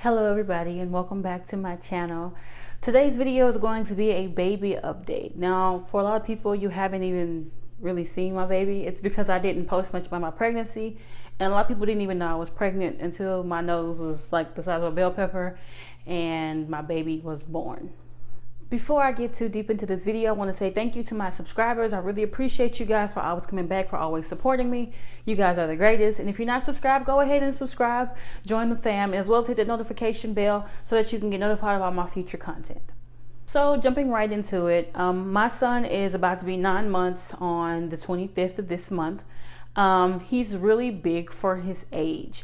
Hello everybody and welcome back to my channel. Today's video is going to be a baby update. Now for a lot of people, you haven't even really seen my baby. It's because I didn't post much about my pregnancy, and a lot of people didn't even know I was pregnant until my nose was like the size of a bell pepper and my baby was born. Before I get too deep into this video, I want to say thank you to my subscribers. I really appreciate you guys for always coming back, for always supporting me. You guys are the greatest. And if you're not subscribed, go ahead and subscribe, join the fam, as well as hit the notification bell so that you can get notified of all my future content. So jumping right into it, my son is about to be 9 months on the 25th of this month. He's really big for his age.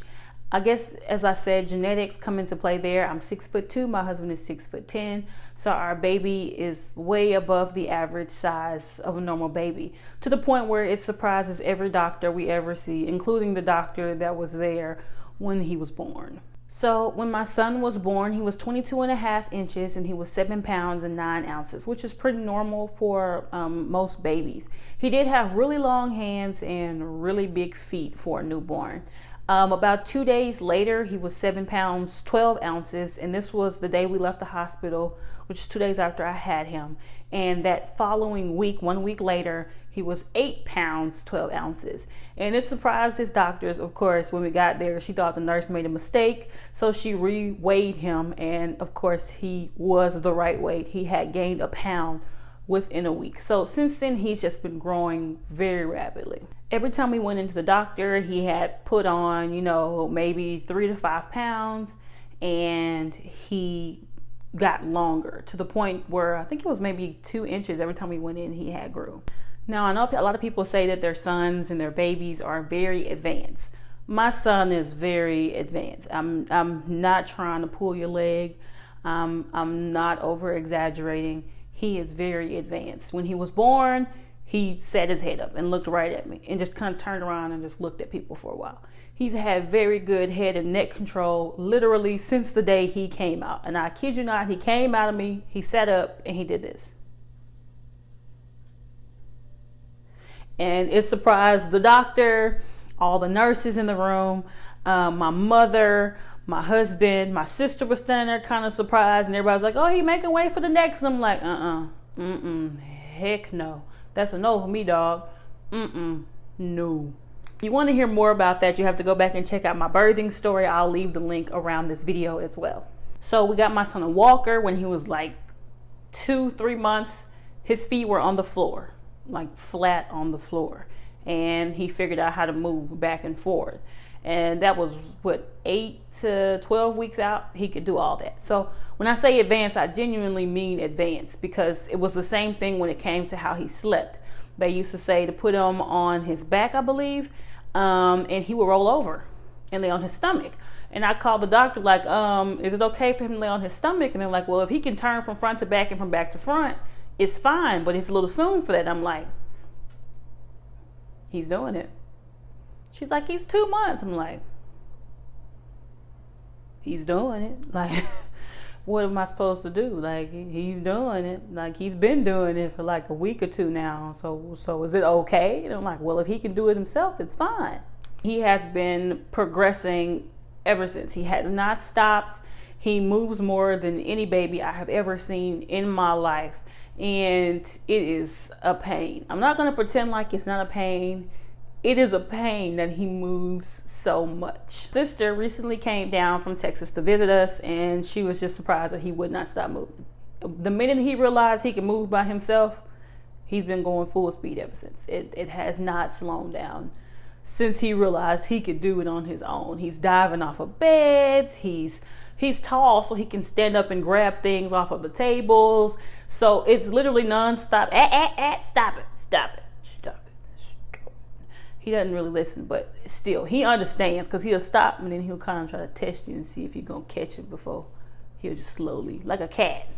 I guess, as I said, genetics come into play there. I'm 6'2", my husband is 6'10", so our baby is way above the average size of a normal baby, to the point where it surprises every doctor we ever see, including the doctor that was there when he was born. So when my son was born, he was 22.5 inches and he was 7 pounds and 9 ounces, which is pretty normal for most babies. He did have really long hands and really big feet for a newborn. About 2 days later, he was 7 pounds, 12 ounces, and this was the day we left the hospital, which is 2 days after I had him. And that following week, 1 week later, he was 8 pounds, 12 ounces. And it surprised his doctors, of course. When we got there, she thought the nurse made a mistake, so she re-weighed him, and of course, he was the right weight. He had gained a pound within a week. So since then, he's just been growing very rapidly. Every time we went into the doctor, he had put on, maybe 3 to 5 pounds, and he got longer to the point where I think it was maybe 2 inches every time we went in, he had grew. Now, I know a lot of people say that their sons and their babies are very advanced. My son is very advanced. I'm not trying to pull your leg. I'm not over exaggerating. He is very advanced. When he was born, he set his head up and looked right at me and just kind of turned around and just looked at people for a while. He's had very good head and neck control literally since the day he came out. And I kid you not, he came out of me, he sat up and he did this. And it surprised the doctor, all the nurses in the room, my mother, my husband, my sister was standing there kind of surprised, and everybody's like, oh, he making way for the next. And I'm like, heck no. That's a no for me, dog. No. If you want to hear more about that, you have to go back and check out my birthing story. I'll leave the link around this video as well. So we got my son a walker when he was like 2-3 months. His feet were on the floor, like flat on the floor. And he figured out how to move back and forth. And that was, 8 to 12 weeks out, he could do all that. So when I say advanced, I genuinely mean advanced, because it was the same thing when it came to how he slept. They used to say to put him on his back, I believe, and he would roll over and lay on his stomach. And I called the doctor like, is it okay for him to lay on his stomach? And they're like, well, if he can turn from front to back and from back to front, it's fine, but it's a little soon for that. And I'm like, he's doing it. She's like, he's 2 months. I'm like, he's doing it. Like, what am I supposed to do? Like, he's doing it. Like, he's been doing it for like a week or two now. So is it okay? And I'm like, well, if he can do it himself, it's fine. He has been progressing ever since. He has not stopped. He moves more than any baby I have ever seen in my life. And it is a pain. I'm not going to pretend like it's not a pain. It is a pain that he moves so much. Sister recently came down from Texas to visit us, and she was just surprised that he would not stop moving. The minute he realized he could move by himself, he's been going full speed ever since. It has not slowed down since he realized he could do it on his own. He's diving off of beds. He's tall, so he can stand up and grab things off of the tables. So it's literally nonstop. Stop it. He doesn't really listen, but still, he understands, because he'll stop and then he'll kind of try to test you and see if you're going to catch it before he'll just slowly, like a cat.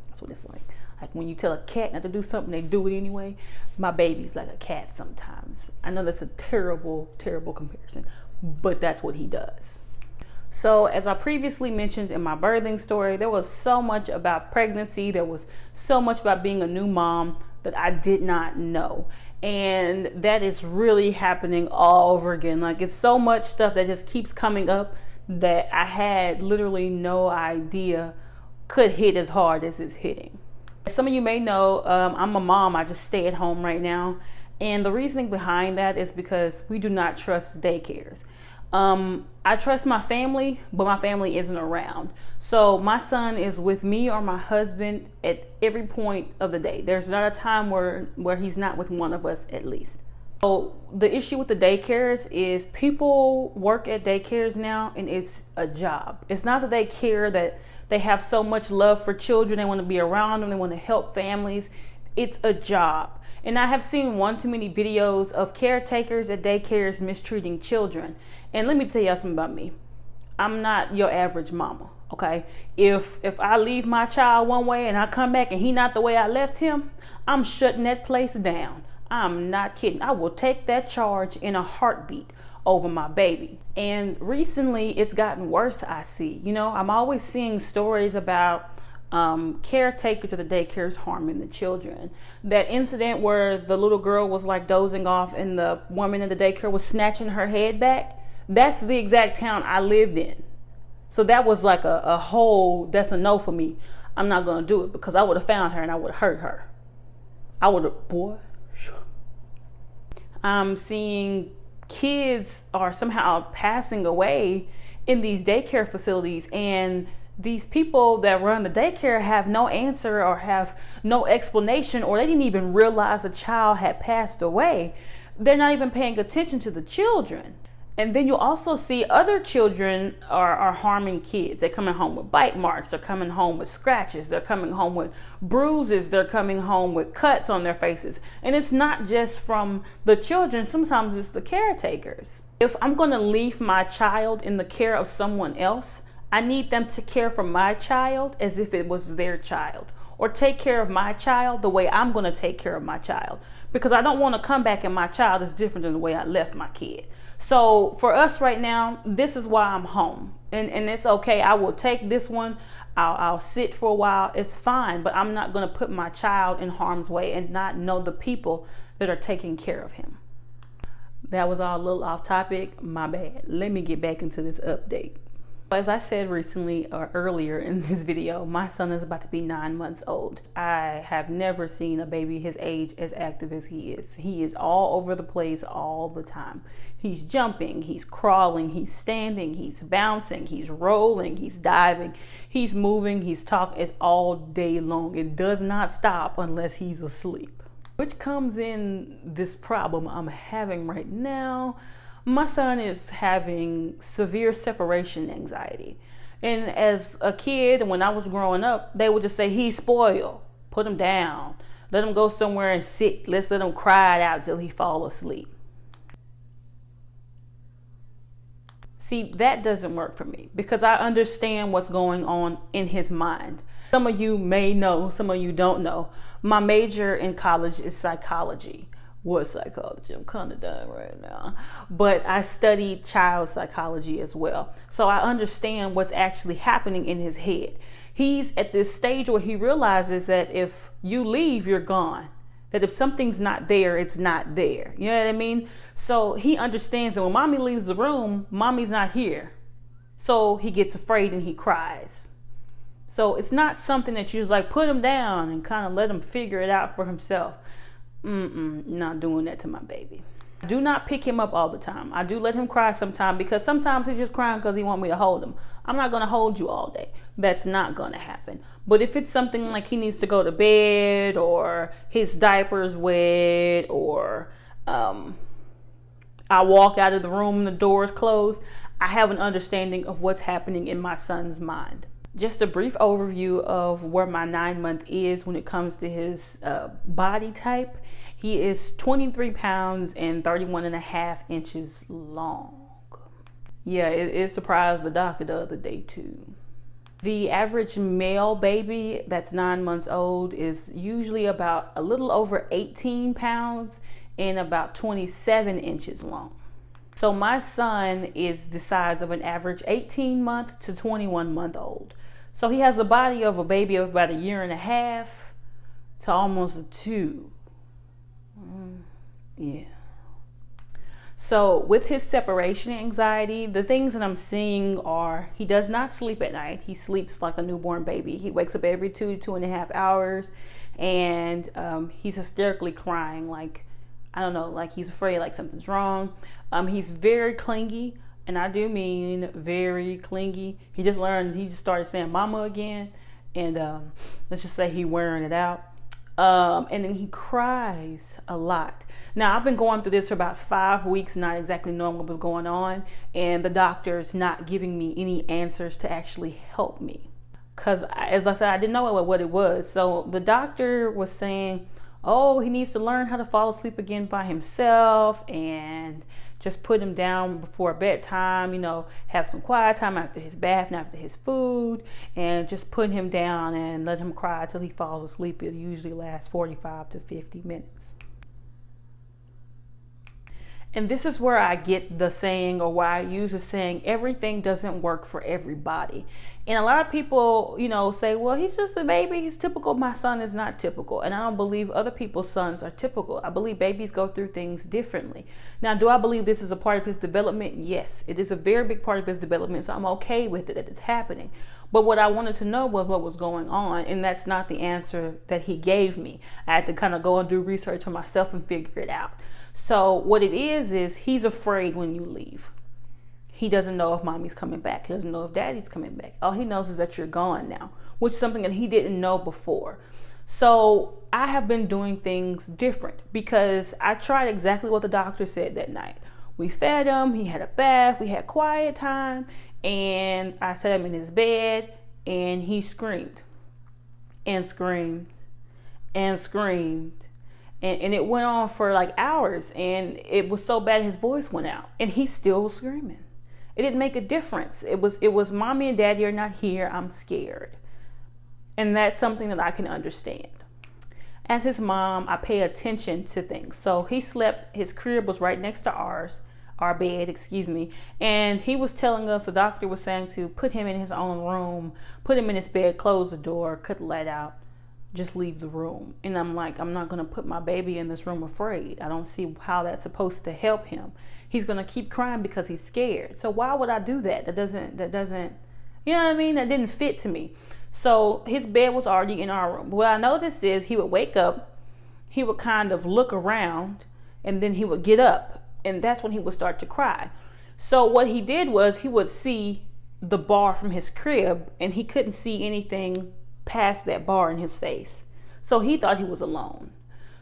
That's what it's like. Like when you tell a cat not to do something, they do it anyway. My baby's like a cat sometimes. I know that's a terrible, terrible comparison, but that's what he does. So as I previously mentioned in my birthing story, there was so much about pregnancy. There was so much about being a new mom that I did not know. And that is really happening all over again. Like, it's so much stuff that just keeps coming up that I had literally no idea could hit as hard as it's hitting. Some of you may know, I'm a mom. I just stay at home right now. And the reasoning behind that is because we do not trust daycares. I trust my family, but my family isn't around. So my son is with me or my husband at every point of the day. There's not a time where he's not with one of us at least. So the issue with the daycares is people work at daycares now and it's a job. It's not that they care, that they have so much love for children, they want to be around them, they want to help families. It's a job. And I have seen one too many videos of caretakers at daycares mistreating children. And let me tell y'all something about me. I'm not your average mama, okay? If I leave my child one way and I come back and he not the way I left him, I'm shutting that place down. I'm not kidding. I will take that charge in a heartbeat over my baby. And recently it's gotten worse, I see. You know, I'm always seeing stories about caretakers at the daycares harming the children. That incident where the little girl was like dozing off and the woman in the daycare was snatching her head back, that's the exact town I lived in. So that was like a whole, that's a no for me. I'm not gonna do it, because I would have found her and I would have hurt her. I would have, boy. I'm seeing kids are somehow passing away in these daycare facilities, and these people that run the daycare have no answer or have no explanation, or they didn't even realize a child had passed away. They're not even paying attention to the children. And then you also see other children are harming kids. They're coming home with bite marks. They're coming home with scratches. They're coming home with bruises. They're coming home with cuts on their faces. And it's not just from the children. Sometimes it's the caretakers. If I'm going to leave my child in the care of someone else, I need them to care for my child as if it was their child, or take care of my child the way I'm going to take care of my child, because I don't want to come back and my child is different than the way I left my kid. So for us right now, this is why I'm home, and it's okay. I will take this one. I'll sit for a while. It's fine, but I'm not going to put my child in harm's way and not know the people that are taking care of him. That was all a little off topic. My bad. Let me get back into this update. As I said recently or earlier in this video, my son is about to be 9 months old. I have never seen a baby his age as active as he is. He is all over the place all the time. He's jumping, he's crawling, he's standing, he's bouncing, he's rolling, he's diving, he's moving, he's talking. It's all day long. It does not stop unless he's asleep. Which comes in this problem I'm having right now. My son is having severe separation anxiety. And as a kid, when I was growing up, they would just say, he's spoiled. Put him down. Let him go somewhere and sit. Let's let him cry it out till he fall asleep. See, that doesn't work for me, because I understand what's going on in his mind. Some of you may know, some of you don't know. My major in college is psychology. Was psychology. I'm kind of done right now. But I studied child psychology as well. So I understand what's actually happening in his head. He's at this stage where he realizes that if you leave, you're gone. That if something's not there, it's not there. You know what I mean? So he understands that when mommy leaves the room, mommy's not here. So he gets afraid and he cries. So it's not something that you just like put him down and kind of let him figure it out for himself. Not doing that to my baby. I do not pick him up all the time. I do let him cry sometimes, because sometimes he's just crying because he wants me to hold him. I'm not going to hold you all day. That's not going to happen. But if it's something like he needs to go to bed, or his diaper's wet, or I walk out of the room and the door is closed, I have an understanding of what's happening in my son's mind. Just a brief overview of where my 9-month is when it comes to his body type. He is 23 pounds and 31.5 inches long. Yeah, it surprised the doctor the other day too. The average male baby that's 9 months old is usually about a little over 18 pounds and about 27 inches long. So my son is the size of an average 18-month to 21-month-old. So he has the body of a baby of about 1.5 years to almost 2. Yeah. So with his separation anxiety, the things that I'm seeing are he does not sleep at night. He sleeps like a newborn baby. He wakes up every 2.5 hours, and he's hysterically crying, like, I don't know, like he's afraid like something's wrong. He's very clingy, and I do mean very clingy. He just started saying mama again, and let's just say he wearing it out. And then he cries a lot. Now, I've been going through this for about 5 weeks, not exactly knowing what was going on, and the doctor's not giving me any answers to actually help me. Because, as I said, I didn't know what it was. So the doctor was saying, oh, he needs to learn how to fall asleep again by himself, and just put him down before bedtime, have some quiet time after his bath and after his food, and just put him down and let him cry till he falls asleep. It usually lasts 45 to 50 minutes. And this is where I get the saying, or why I use the saying, everything doesn't work for everybody. And a lot of people, say, well, he's just a baby. He's typical. My son is not typical. And I don't believe other people's sons are typical. I believe babies go through things differently. Now, do I believe this is a part of his development? Yes, it is a very big part of his development. So I'm okay with it that it's happening. But what I wanted to know was what was going on. And that's not the answer that he gave me. I had to kind of go and do research for myself and figure it out. So what it is he's afraid when you leave. He doesn't know if mommy's coming back. He doesn't know if daddy's coming back. All he knows is that you're gone now, which is something that he didn't know before. So I have been doing things different because I tried exactly what the doctor said that night. We fed him, he had a bath, we had quiet time, and I set him in his bed, and he screamed and screamed and screamed. And it went on for like hours, and it was so bad his voice went out, and he still was screaming. It didn't make a difference. It was mommy and daddy are not here. I'm scared. And that's something that I can understand. As his mom, I pay attention to things. So he slept, his crib was right next to our bed, and he was telling us, the doctor was saying to put him in his own room, put him in his bed, close the door, cut the light out, just leave the room. And I'm like, I'm not going to put my baby in this room afraid. I don't see how that's supposed to help him. He's going to keep crying because he's scared. So why would I do that? That doesn't, you know what I mean? That didn't fit to me. So his bed was already in our room. What I noticed is he would wake up, he would kind of look around, and then he would get up. And that's when he would start to cry. So what he did was he would see the bar from his crib, and he couldn't see anything past that bar in his face. So he thought he was alone.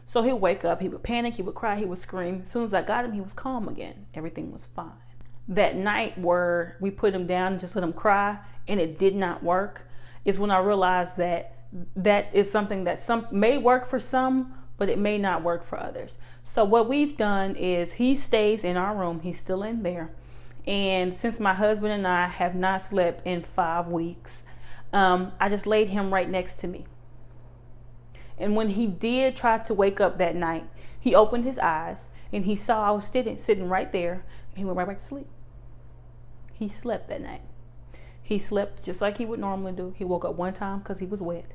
So he'd wake up, he would panic, he would cry, he would scream. As soon as I got him, he was calm again. Everything was fine. That night where we put him down and just let him cry, and it did not work, is when I realized that is something that some may work for some, but it may not work for others. So what we've done is he stays in our room. He's still in there. And since my husband and I have not slept in 5 weeks, I just laid him right next to me. And when he did try to wake up that night, he opened his eyes and he saw I was sitting right there, and he went right back to sleep. He slept that night. He slept just like he would normally do. He woke up one time because he was wet.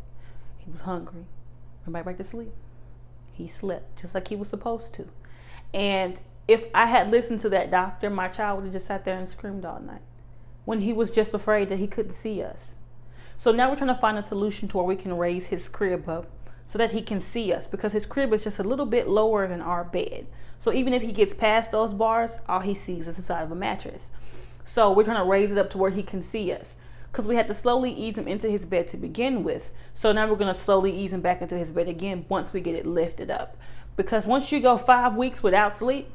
He was hungry. Went right back to sleep. He slept just like he was supposed to. And if I had listened to that doctor, my child would have just sat there and screamed all night when he was just afraid that he couldn't see us. So now we're trying to find a solution to where we can raise his crib up so that he can see us, because his crib is just a little bit lower than our bed. So even if he gets past those bars, all he sees is the side of a mattress. So we're trying to raise it up to where he can see us, because we had to slowly ease him into his bed to begin with. So now we're going to slowly ease him back into his bed again once we get it lifted up. Because once you go 5 weeks without sleep,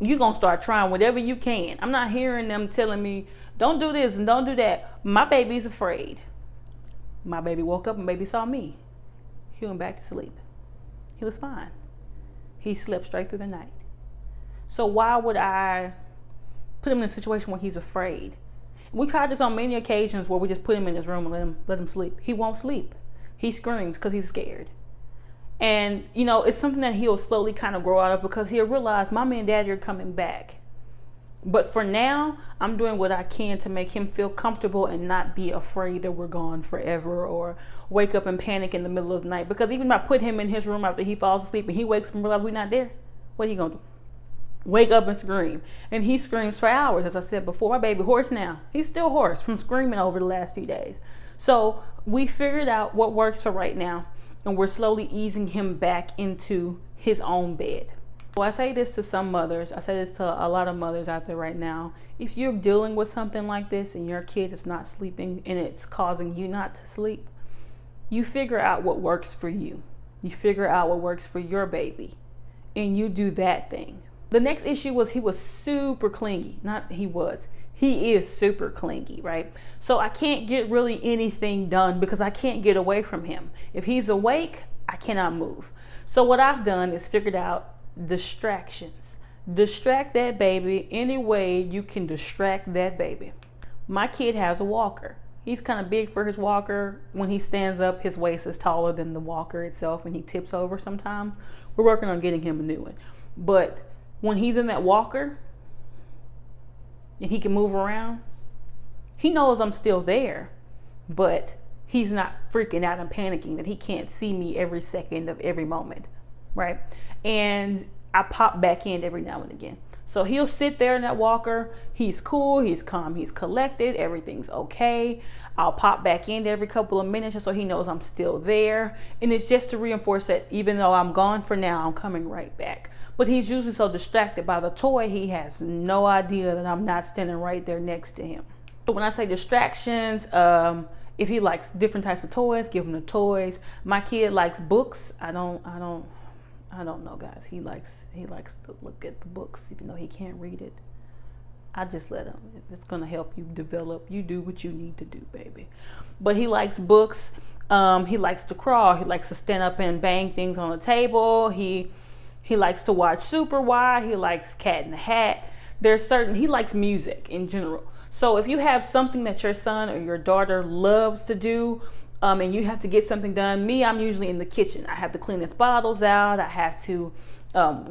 you're going to start trying whatever you can. I'm not hearing them telling me, don't do this and don't do that. My baby's afraid. My baby woke up and baby saw me. He went back to sleep. He was fine. He slept straight through the night. So why would I put him in a situation where he's afraid? We tried this on many occasions where we just put him in his room and let him sleep. He won't sleep. He screams because he's scared. And, it's something that he'll slowly kind of grow out of, because he'll realize mommy and daddy are coming back. But for now, I'm doing what I can to make him feel comfortable and not be afraid that we're gone forever, or wake up and panic in the middle of the night. Because even if I put him in his room after he falls asleep and he wakes up and realizes we're not there, what are you going to do? wake up and scream. And he screams for hours. As I said before, my baby hoarse now. He's still hoarse from screaming over the last few days. So we figured out what works for right now, and we're slowly easing him back into his own bed. Well, I say this to some mothers. I say this to a lot of mothers out there right now. If you're dealing with something like this and your kid is not sleeping and it's causing you not to sleep, you figure out what works for you. You figure out what works for your baby, and you do that thing. The next issue was he was super clingy. He is super clingy, right? So I can't get really anything done because I can't get away from him. If he's awake, I cannot move. So what I've done is figured out distractions. Distract that baby any way you can distract that baby. My kid has a walker. He's kind of big for his walker. When he stands up, his waist is taller than the walker itself, and he tips over sometimes. We're working on getting him a new one. But when he's in that walker and he can move around, he knows I'm still there, but he's not freaking out and panicking that he can't see me every second of every moment, right? And I pop back in every now and again. So he'll sit there in that walker. He's cool, he's calm, he's collected, everything's okay. I'll pop back in every couple of minutes just so he knows I'm still there. And it's just to reinforce that even though I'm gone for now, I'm coming right back. But he's usually so distracted by the toy, he has no idea that I'm not standing right there next to him. So when I say distractions, if he likes different types of toys, give him the toys. My kid likes books. I don't know, guys. He likes to look at the books, even though he can't read it. I just let him. It's gonna help you develop. You do what you need to do, baby. But he likes books. He likes to crawl. He likes to stand up and bang things on the table. He likes to watch Super Why. He likes Cat in the Hat. He likes music in general. So if you have something that your son or your daughter loves to do, and you have to get something done, I'm usually in the kitchen. I have to clean his bottles out. I have to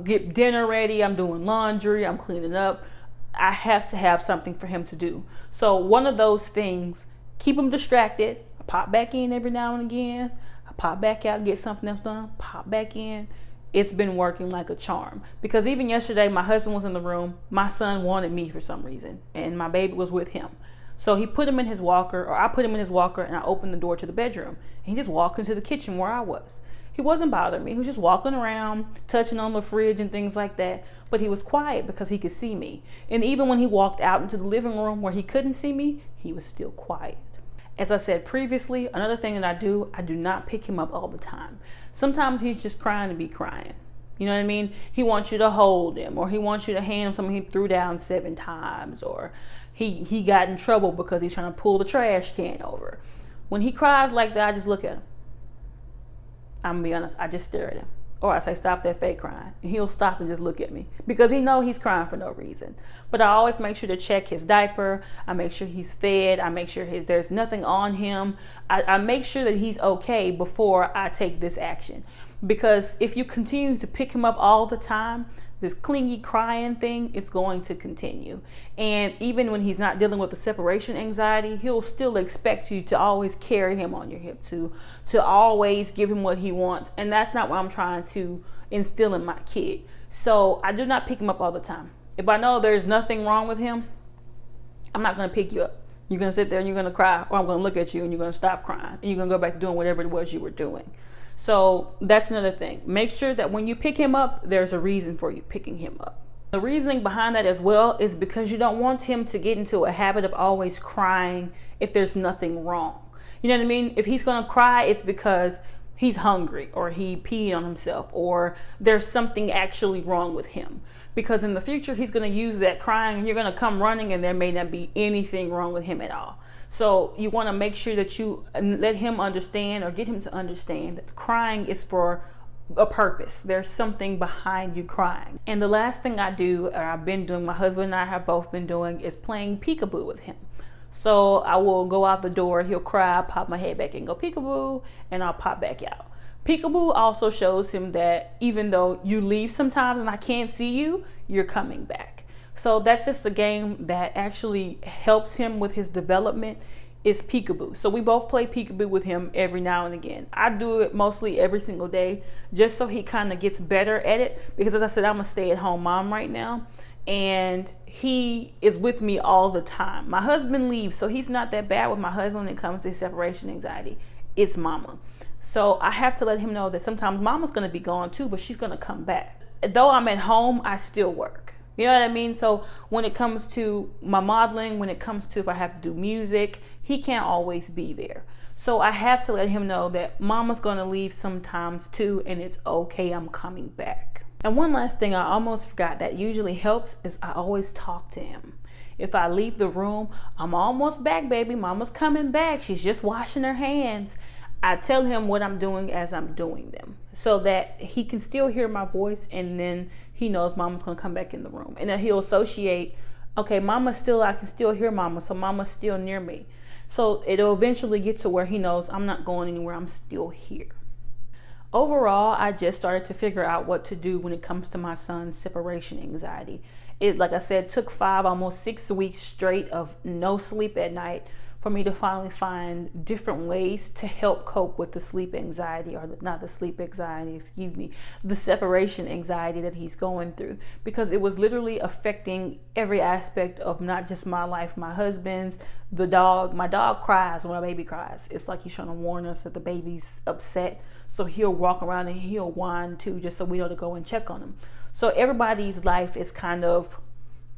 get dinner ready. I'm doing laundry. I'm cleaning up. I have to have something for him to do. So one of those things, keep him distracted. I pop back in every now and again. I pop back out, get something else done, pop back in. It's been working like a charm. Because even yesterday, my husband was in the room. My son wanted me for some reason, and my baby was with him. So he put him in his walker, or I put him in his walker, and I opened the door to the bedroom. And he just walked into the kitchen where I was. He wasn't bothering me. He was just walking around, touching on the fridge and things like that. But he was quiet because he could see me. And even when he walked out into the living room where he couldn't see me, he was still quiet. As I said previously, another thing that I do not pick him up all the time. Sometimes he's just crying to be crying. You know what I mean? He wants you to hold him, or he wants you to hand him something he threw down 7 times, or he got in trouble because he's trying to pull the trash can over. When he cries like that, I just look at him. I'm gonna be honest, I just stare at him. Or I say, stop that fake crying. And he'll stop and just look at me because he knows he's crying for no reason. But I always make sure to check his diaper. I make sure he's fed. I make sure there's nothing on him. I make sure that he's okay before I take this action. Because if you continue to pick him up all the time, this clingy crying thing is going to continue. And even when he's not dealing with the separation anxiety, he'll still expect you to always carry him on your hip, to always give him what he wants. And that's not what I'm trying to instill in my kid. So I do not pick him up all the time. If I know there's nothing wrong with him, I'm not going to pick you up. You're going to sit there and you're going to cry, or I'm going to look at you and you're going to stop crying and you're going to go back to doing whatever it was you were doing. So that's another thing. Make sure that when you pick him up, there's a reason for you picking him up. The reasoning behind that as well is because you don't want him to get into a habit of always crying if there's nothing wrong. You know what I mean? If he's going to cry, it's because he's hungry, or he peed on himself, or there's something actually wrong with him. Because in the future, he's going to use that crying and you're going to come running and there may not be anything wrong with him at all. So you want to make sure that you let him understand, or get him to understand, that crying is for a purpose. There's something behind you crying. And the last thing I do, or I've been doing, my husband and I have both been doing, is playing peekaboo with him. So I will go out the door, he'll cry, pop my head back and go peekaboo, and I'll pop back out. Peekaboo also shows him that even though you leave sometimes and I can't see you, you're coming back. So that's just a game that actually helps him with his development. is peekaboo. So we both play peekaboo with him every now and again. I do it mostly every single day just so he kind of gets better at it, because as I said, I'm a stay-at-home mom right now and he is with me all the time. My husband leaves, so he's not that bad with my husband when it comes to separation anxiety. It's mama. So I have to let him know that sometimes mama's going to be gone too, but she's going to come back. Though I'm at home, I still work. You know what I mean? So when it comes to my modeling, when it comes to if I have to do music, he can't always be there. So I have to let him know that mama's going to leave sometimes too, and it's okay, I'm coming back. And one last thing I almost forgot that usually helps is I always talk to him. If I leave the room, I'm almost back, baby. Mama's coming back. She's just washing her hands. I tell him what I'm doing as I'm doing them so that he can still hear my voice, and then he knows mama's going to come back in the room. And then he'll associate, okay, mama's still, I can still hear mama, so mama's still near me. So it'll eventually get to where he knows I'm not going anywhere, I'm still here. Overall, I just started to figure out what to do when it comes to my son's separation anxiety. It, like I said, took 5, almost 6 weeks straight of no sleep at night for me to finally find different ways to help cope with the sleep anxiety, or not the sleep anxiety, excuse me, the separation anxiety that he's going through, because it was literally affecting every aspect of not just my life, my husband's, the dog. My dog cries when my baby cries. It's like he's trying to warn us that the baby's upset. So he'll walk around and he'll whine too, just so we know to go and check on him. So everybody's life is kind of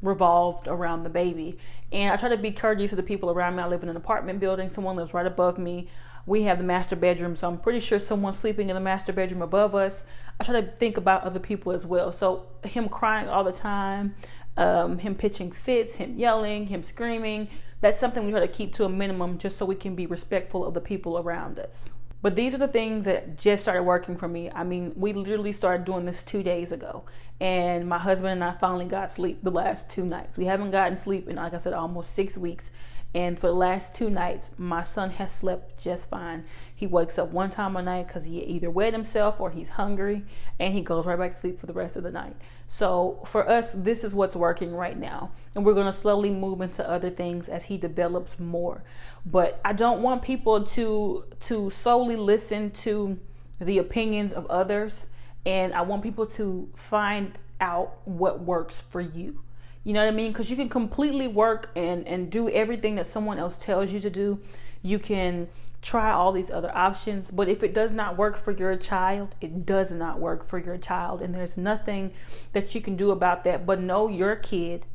revolved around the baby. And I try to be courteous to the people around me. I live in an apartment building. Someone lives right above me. We have the master bedroom, so I'm pretty sure someone's sleeping in the master bedroom above us. I try to think about other people as well. So him crying all the time, him pitching fits, him yelling, him screaming, that's something we try to keep to a minimum just so we can be respectful of the people around us. But these are the things that just started working for me. I mean, we literally started doing this 2 days ago. And my husband and I finally got sleep the last 2 nights. We haven't gotten sleep in, like I said, almost 6 weeks. And for the last 2 nights, my son has slept just fine. He wakes up one time a night because he either wet himself or he's hungry, and he goes right back to sleep for the rest of the night. So for us, this is what's working right now. And we're going to slowly move into other things as he develops more. But I don't want people to solely listen to the opinions of others. And I want people to find out what works for you. You know what I mean? Because you can completely work and do everything that someone else tells you to do. You can try all these other options, but if it does not work for your child, it does not work for your child. And there's nothing that you can do about that but know your kid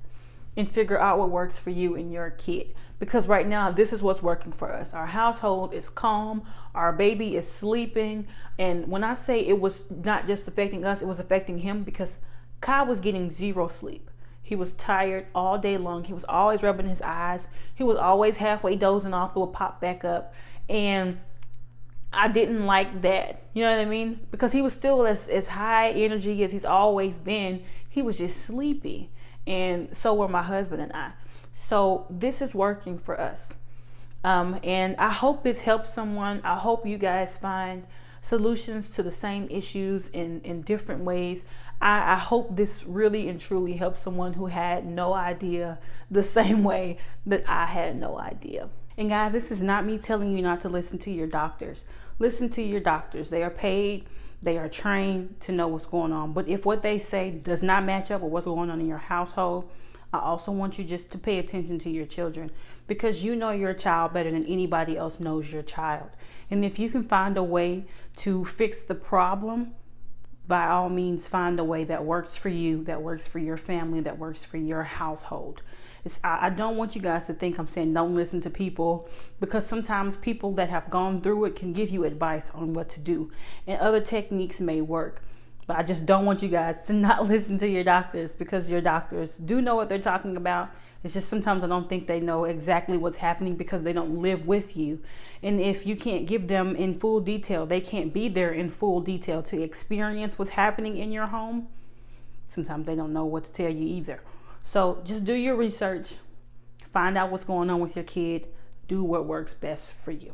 and figure out what works for you and your kid. Because right now, this is what's working for us. Our household is calm. Our baby is sleeping. And when I say it was not just affecting us, it was affecting him, because Kai was getting 0 sleep. He was tired all day long. He was always rubbing his eyes. He was always halfway dozing off, but would pop back up. And I didn't like that. You know what I mean? Because he was still as high energy as he's always been. He was just sleepy. And so were my husband and I. So this is working for us. And I hope this helps someone. I hope you guys find solutions to the same issues in different ways. I hope this really and truly helps someone who had no idea the same way that I had no idea. And guys, this is not me telling you not to listen to your doctors. Listen to your doctors. They are paid. They are trained to know what's going on. But if what they say does not match up with what's going on in your household, I also want you just to pay attention to your children, because you know your child better than anybody else knows your child. And if you can find a way to fix the problem, by all means, find a way that works for you, that works for your family, that works for your household. I don't want you guys to think I'm saying don't listen to people, because sometimes people that have gone through it can give you advice on what to do, and other techniques may work. But I just don't want you guys to not listen to your doctors, because your doctors do know what they're talking about. It's just sometimes I don't think they know exactly what's happening because they don't live with you. And if you can't give them in full detail, they can't be there in full detail to experience what's happening in your home. Sometimes they don't know what to tell you either. So just do your research, find out what's going on with your kid, do what works best for you.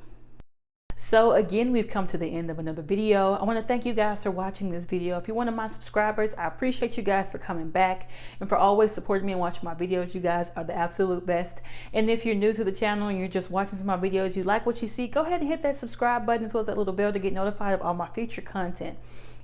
So again, we've come to the end of another video. I want to thank you guys for watching this video. If you're one of my subscribers, I appreciate you guys for coming back and for always supporting me and watching my videos. You guys are the absolute best. And if you're new to the channel and you're just watching some of my videos, you like what you see, go ahead and hit that subscribe button as well as that little bell to get notified of all my future content.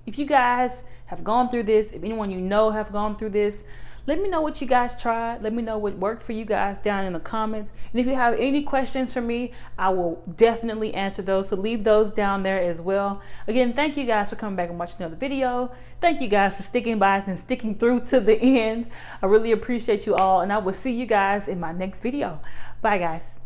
If you guys have gone through this, if anyone you know have gone through this, let me know what you guys tried. Let me know what worked for you guys down in the comments. And if you have any questions for me, I will definitely answer those. So leave those down there as well. Again, thank you guys for coming back and watching another video. Thank you guys for sticking by and sticking through to the end. I really appreciate you all. And I will see you guys in my next video. Bye, guys.